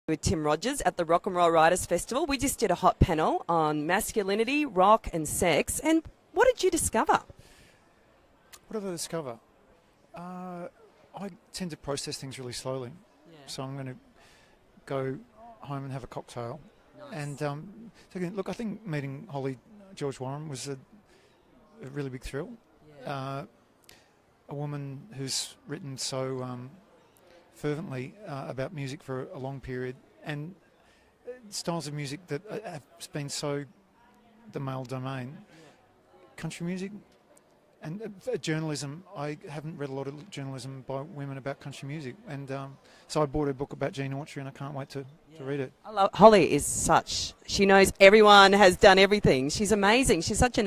With Tim Rogers at the Rock and Roll Writers Festival. We just did a hot panel on masculinity, rock and sex. And what did you discover? What did I discover? I tend to process things really slowly. Yeah. So I'm going to go home and have a cocktail. Nice. And so again, look, I think meeting Holly George Warren was a really big thrill. Yeah. A woman who's written so fervently about music for a long period, and styles of music that have been so the male domain. Country music and journalism. I haven't read a lot of journalism by women about country music, and so I bought a book about Gene Autry, and I can't wait to read it. Holly is she knows everyone, has done everything. She's amazing. She's such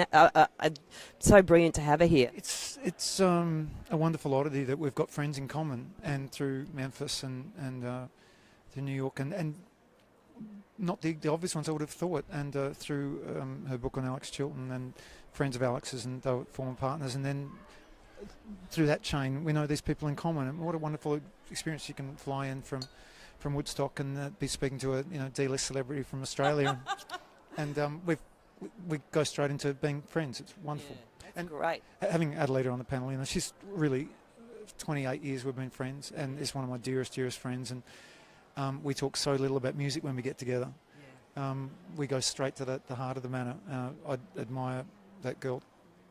so brilliant to have her here. It's a wonderful oddity that we've got friends in common, and through Memphis and through New York, and not the obvious ones I would have thought, and through her book on Alex Chilton and friends of Alex's, and they were former partners, and then through that chain we know these people in common, and what a wonderful experience. You can fly in from Woodstock and be speaking to a D-list celebrity from Australia, and we go straight into being friends. It's wonderful. Yeah, that's great. Having Adelita on the panel, she's really 28 years we've been friends, and is one of my dearest friends, and we talk so little about music when we get together. Yeah. We go straight to the heart of the matter. I admire that girl,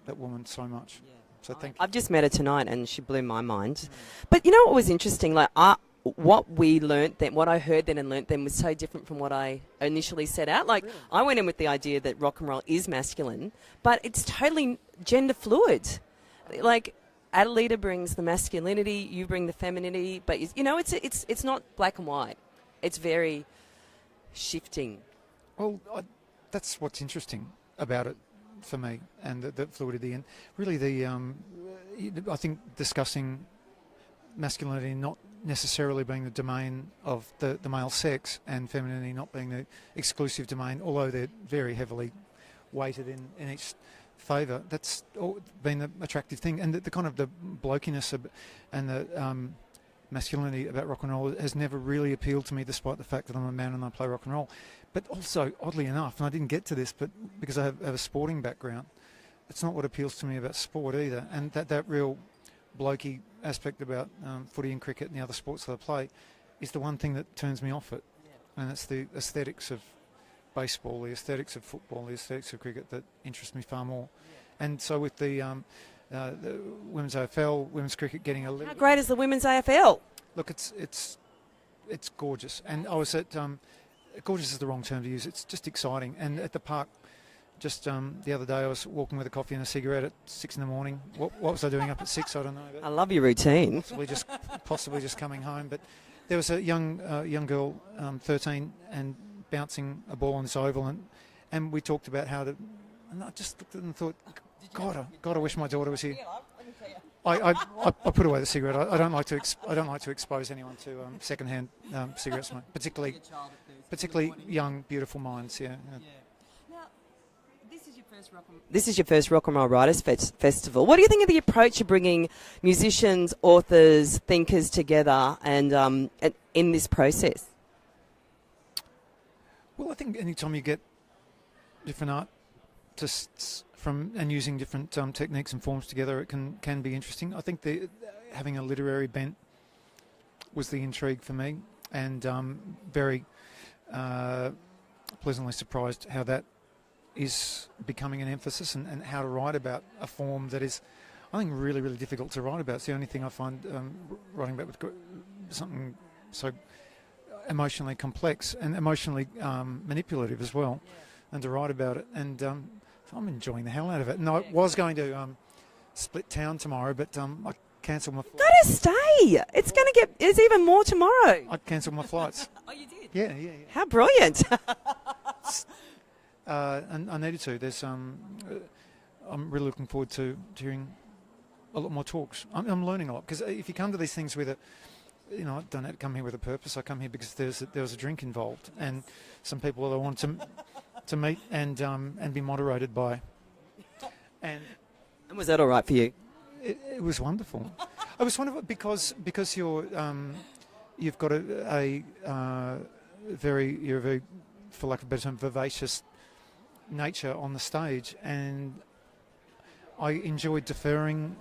that woman, so much. Yeah. So thank you. I've just met her tonight, and she blew my mind. Mm. But you know what was interesting? What we learnt then, what I heard then and learnt then, was so different from what I initially set out. Really? I went in with the idea that rock and roll is masculine, but it's totally gender fluid. Like, Adelita brings the masculinity, you bring the femininity, but it's not black and white. It's very shifting. Well, that's what's interesting about it for me, and the fluidity, and really I think discussing masculinity not necessarily being the domain of the male sex, and femininity not being the exclusive domain, although they're very heavily weighted in each favour. That's been the attractive thing, and the kind of the blokiness and the masculinity about rock and roll has never really appealed to me, despite the fact that I'm a man and I play rock and roll. But also, oddly enough, and I didn't get to this, but because I have a sporting background, it's not what appeals to me about sport either, and that real blokey aspect about footy and cricket and the other sports that I play is the one thing that turns me off it. Yeah. And it's the aesthetics of baseball, the aesthetics of football, the aesthetics of cricket that interest me far more. Yeah. And so with the women's AFL, women's cricket getting a little... How great is the women's AFL? Look, it's gorgeous. And I was at... gorgeous is the wrong term to use. It's just exciting. And at the park, just the other day, I was walking with a coffee and a cigarette at 6 in the morning. What was I doing up at 6? I don't know. I love your routine. Possibly just coming home. But there was a young girl, 13, and bouncing a ball on this oval, and we talked about how to. And I just looked at it and thought, God, I wish my daughter was here. I put away the cigarette. I don't like to expose anyone to secondhand cigarette smoke, particularly young, beautiful minds. Yeah. This is your first Rock and Roll Writers Festival. What do you think of the approach of bringing musicians, authors, thinkers together and in this process? Well, I think anytime you get different artists and using different techniques and forms together, it can be interesting. I think having a literary bent was the intrigue for me, and very pleasantly surprised how that is becoming an emphasis, and how to write about a form that is, I think, really, really difficult to write about. It's the only thing I find writing about with something so emotionally complex and emotionally manipulative as well, and to write about it. And so I'm enjoying the hell out of it. And I was going to split town tomorrow, but I cancelled my flights. Gotta stay. It's even more tomorrow. I cancelled my flights. Oh, you did? Yeah. How brilliant. And I needed to. I'm really looking forward to hearing a lot more talks. I'm learning a lot, because if you come to these things with I don't have to come here with a purpose. I come here because there was a drink involved, and some people that I want to meet and be moderated by. And was that all right for you? It was wonderful. It was wonderful because you've got a you're a very, for lack of a better term, vivacious nature on the stage, and I enjoyed deferring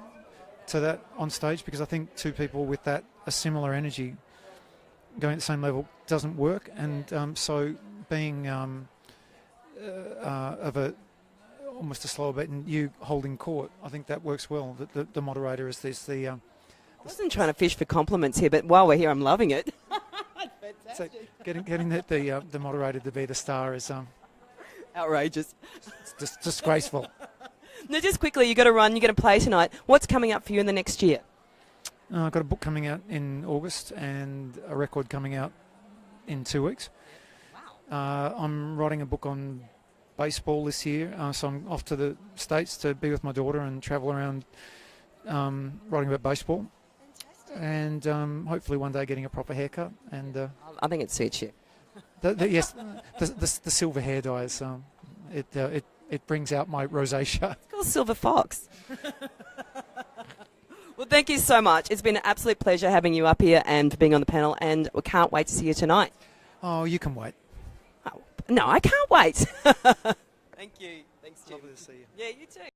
to that on stage because I think two people with a similar energy going at the same level doesn't work, and so being of almost a slower beat and you holding court, I think that works well. The moderator is I wasn't trying to fish for compliments here, but while we're here, I'm loving it. so getting the moderator to be the star is outrageous. It's disgraceful. Now, just quickly, you're going to run, you're going to play tonight. What's coming up for you in the next year? I've got a book coming out in August and a record coming out in 2 weeks. Wow. I'm writing a book on baseball this year, so I'm off to the States to be with my daughter and travel around writing about baseball. Fantastic. And hopefully one day getting a proper haircut. And I think it suits you. Yes, the silver hair dye is, it brings out my rosacea. It's called Silver Fox. Well, thank you so much. It's been an absolute pleasure having you up here and for being on the panel, and we can't wait to see you tonight. Oh, you can wait. Oh, no, I can't wait. Thank you. Thanks, Jim. Lovely to see you. Yeah, you too.